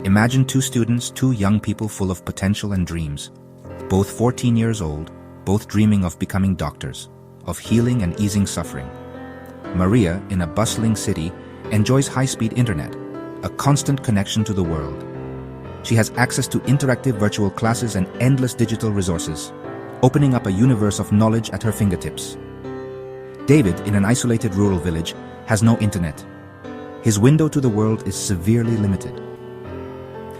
Imagine two students, two young people full of potential and dreams, both 14 years old, both dreaming of becoming doctors, of healing and easing suffering. Maria, in a bustling city, enjoys high-speed internet, a constant connection to the world. She has access to interactive virtual classes and endless digital resources, opening up a universe of knowledge at her fingertips. David, in an isolated rural village, has no internet. His window to the world is severely limited.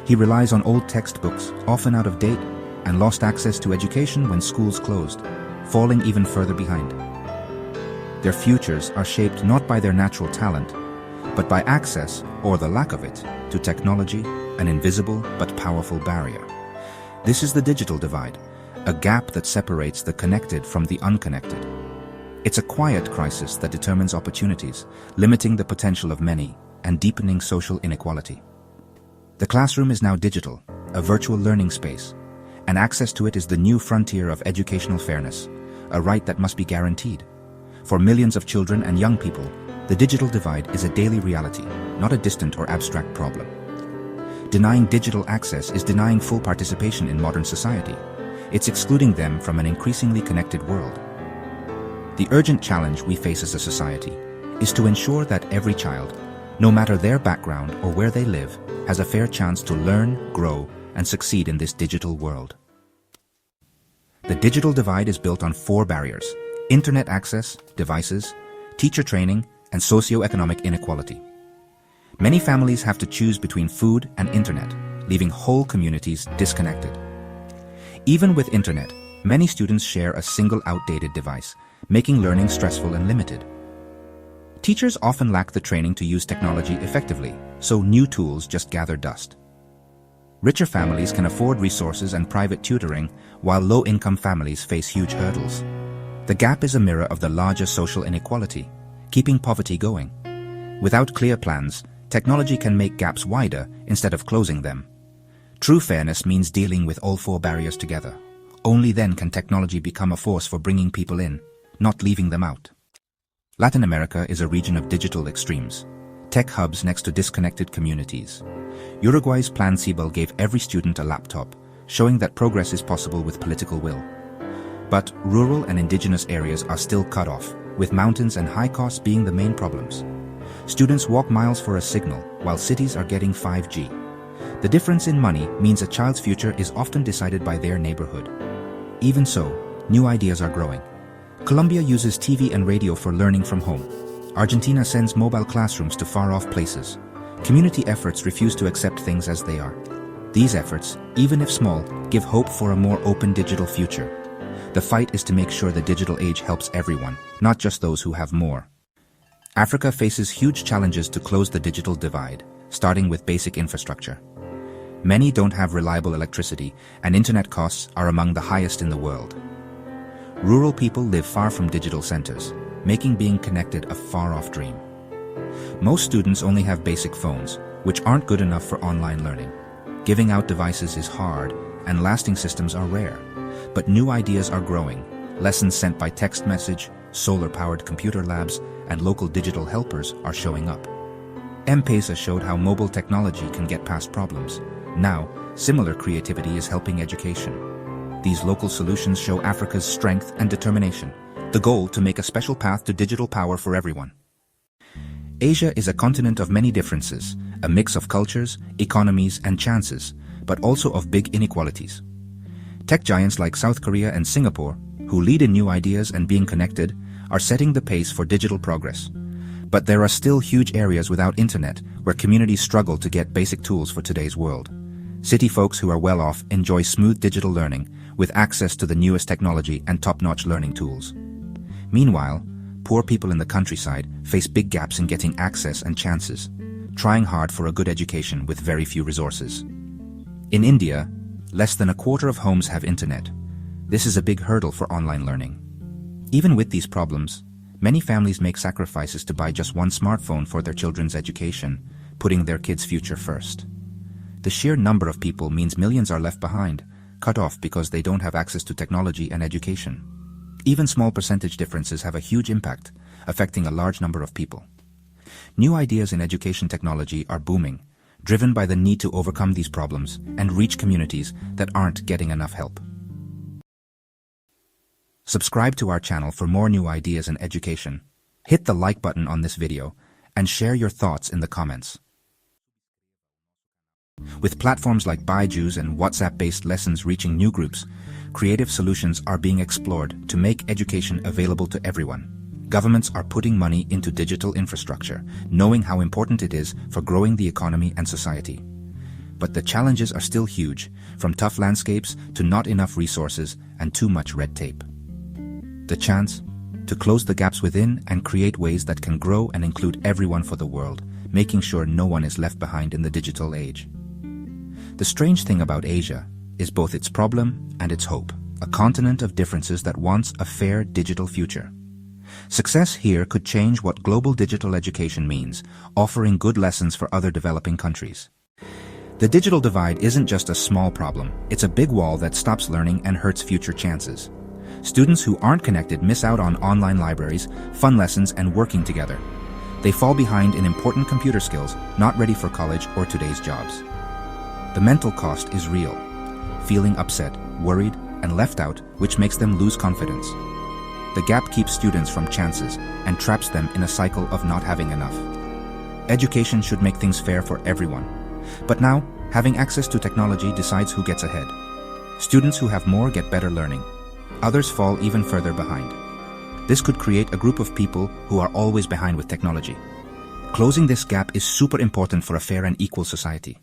He relies on old textbooks, often out of date, and lost access to education when schools closed, falling even further behind. Their futures are shaped not by their natural talent, but by access, or the lack of it, to technology, an invisible but powerful barrier. This is the digital divide, a gap that separates the connected from the unconnected. It's a quiet crisis that determines opportunities, limiting the potential of many, and deepening social inequality. The classroom is now digital, a virtual learning space, and access to it is the new frontier of educational fairness, a right that must be guaranteed. For millions of children and young people, the digital divide is a daily reality, not a distant or abstract problem. Denying digital access is denying full participation in modern society. It's excluding them from an increasingly connected world. The urgent challenge we face as a society is to ensure that every child, no matter their background or where they live, has a fair chance to learn, grow, and succeed in this digital world. The digital divide is built on 4 barriers: internet access, devices, teacher training, and socioeconomic inequality. Many families have to choose between food and internet, leaving whole communities disconnected. Even with internet, many students share a single outdated device, making learning stressful and limited. Teachers often lack the training to use technology effectively, so new tools just gather dust. Richer families can afford resources and private tutoring, while low-income families face huge hurdles. The gap is a mirror of the larger social inequality, keeping poverty going. Without clear plans, technology can make gaps wider instead of closing them. True fairness means dealing with all 4 barriers together. Only then can technology become a force for bringing people in, not leaving them out. Latin America is a region of digital extremes, tech hubs next to disconnected communities. Uruguay's Plan Cebal gave every student a laptop, showing that progress is possible with political will. But rural and indigenous areas are still cut off, with mountains and high costs being the main problems. Students walk miles for a signal, while cities are getting 5G. The difference in money means a child's future is often decided by their neighborhood. Even so, new ideas are growing. Colombia uses TV and radio for learning from home. Argentina sends mobile classrooms to far-off places. Community efforts refuse to accept things as they are. These efforts, even if small, give hope for a more open digital future. The fight is to make sure the digital age helps everyone, not just those who have more. Africa faces huge challenges to close the digital divide, starting with basic infrastructure. Many don't have reliable electricity, and internet costs are among the highest in the world. Rural people live far from digital centers, making being connected a far-off dream. Most students only have basic phones, which aren't good enough for online learning. Giving out devices is hard, and lasting systems are rare. But new ideas are growing. Lessons sent by text message, solar-powered computer labs, and local digital helpers are showing up. M-Pesa showed how mobile technology can get past problems. Now, similar creativity is helping education. These local solutions show Africa's strength and determination, the goal to make a special path to digital power for everyone. Asia is a continent of many differences, a mix of cultures, economies, and chances, but also of big inequalities. Tech giants like South Korea and Singapore, who lead in new ideas and being connected, are setting the pace for digital progress. But there are still huge areas without internet where communities struggle to get basic tools for today's world. City folks who are well off enjoy smooth digital learning with access to the newest technology and top-notch learning tools. Meanwhile, poor people in the countryside face big gaps in getting access and chances, trying hard for a good education with very few resources. In India, less than a quarter of homes have internet. This is a big hurdle for online learning. Even with these problems, many families make sacrifices to buy just one smartphone for their children's education, putting their kids' future first. The sheer number of people means millions are left behind, cut off because they don't have access to technology and education. Even small percentage differences have a huge impact, affecting a large number of people. New ideas in education technology are booming, driven by the need to overcome these problems and reach communities that aren't getting enough help. Subscribe to our channel for more new ideas and education. Hit the like button on this video and share your thoughts in the comments. With platforms like Byju's and WhatsApp-based lessons reaching new groups, creative solutions are being explored to make education available to everyone. Governments are putting money into digital infrastructure, knowing how important it is for growing the economy and society. But the challenges are still huge, from tough landscapes to not enough resources and too much red tape. The chance to close the gaps within and create ways that can grow and include everyone for the world, making sure no one is left behind in the digital age. The strange thing about Asia is both its problem and its hope, a continent of differences that wants a fair digital future. Success here could change what global digital education means, offering good lessons for other developing countries. The digital divide isn't just a small problem, it's a big wall that stops learning and hurts future chances. Students who aren't connected miss out on online libraries, fun lessons, and working together. They fall behind in important computer skills, not ready for college or today's jobs. The mental cost is real, feeling upset, worried, and left out, which makes them lose confidence. The gap keeps students from chances and traps them in a cycle of not having enough. Education should make things fair for everyone. But now, having access to technology decides who gets ahead. Students who have more get better learning. Others fall even further behind. This could create a group of people who are always behind with technology. Closing this gap is super important for a fair and equal society.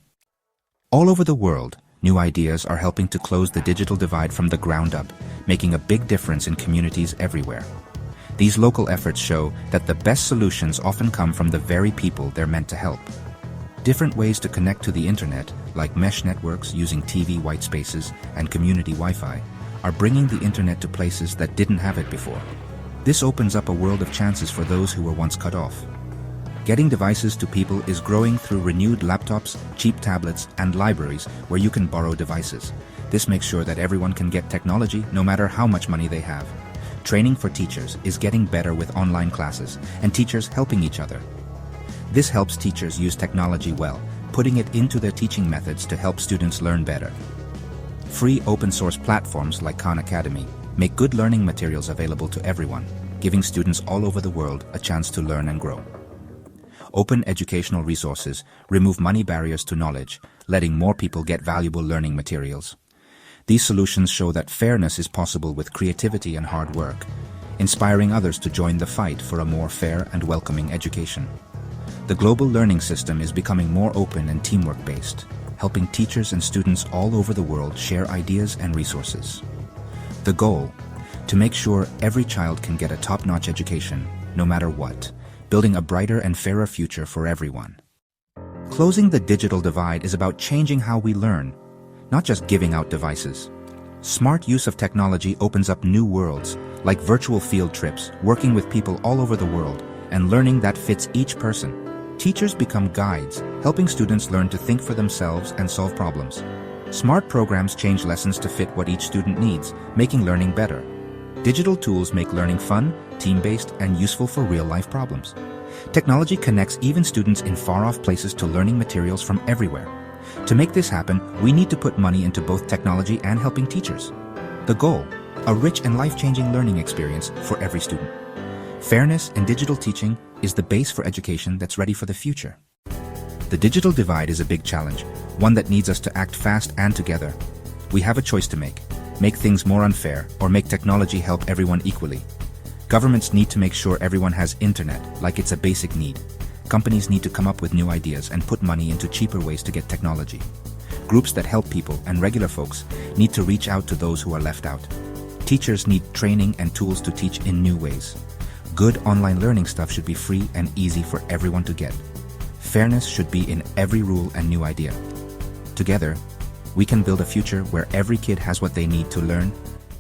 All over the world, new ideas are helping to close the digital divide from the ground up, making a big difference in communities everywhere. These local efforts show that the best solutions often come from the very people they're meant to help. Different ways to connect to the internet, like mesh networks using TV white spaces and community Wi-Fi, are bringing the internet to places that didn't have it before. This opens up a world of chances for those who were once cut off. Getting devices to people is growing through renewed laptops, cheap tablets, and libraries where you can borrow devices. This makes sure that everyone can get technology no matter how much money they have. Training for teachers is getting better with online classes and teachers helping each other. This helps teachers use technology well, putting it into their teaching methods to help students learn better. Free open-source platforms like Khan Academy make good learning materials available to everyone, giving students all over the world a chance to learn and grow. Open educational resources remove money barriers to knowledge, letting more people get valuable learning materials. These solutions show that fairness is possible with creativity and hard work, inspiring others to join the fight for a more fair and welcoming education. The global learning system is becoming more open and teamwork-based, helping teachers and students all over the world share ideas and resources. The goal: to make sure every child can get a top-notch education, no matter what, building a brighter and fairer future for everyone. Closing the digital divide is about changing how we learn, not just giving out devices. Smart use of technology opens up new worlds, like virtual field trips, working with people all over the world, and learning that fits each person. Teachers become guides, helping students learn to think for themselves and solve problems. Smart programs change lessons to fit what each student needs, making learning better. Digital tools make learning fun, team-based, and useful for real-life problems. Technology connects even students in far-off places to learning materials from everywhere. To make this happen, we need to put money into both technology and helping teachers. The goal: a rich and life-changing learning experience for every student. Fairness in digital teaching is the base for education that's ready for the future. The digital divide is a big challenge, one that needs us to act fast and together. We have a choice to make things more unfair, or make technology help everyone equally. Governments need to make sure everyone has internet, like it's a basic need. Companies need to come up with new ideas and put money into cheaper ways to get technology. Groups that help people and regular folks need to reach out to those who are left out. Teachers need training and tools to teach in new ways. Good online learning stuff should be free and easy for everyone to get. Fairness should be in every rule and new idea. Together, we can build a future where every kid has what they need to learn,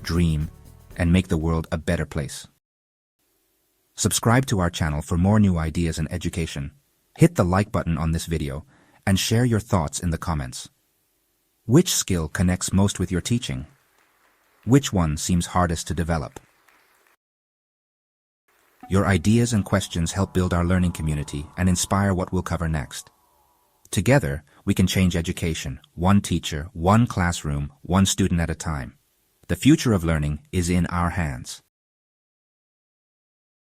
dream, and make the world a better place. Subscribe to our channel for more new ideas and education. Hit the like button on this video and share your thoughts in the comments. Which skill connects most with your teaching? Which one seems hardest to develop? Your ideas and questions help build our learning community and inspire what we'll cover next. Together, we can change education, one teacher, one classroom, one student at a time. The future of learning is in our hands.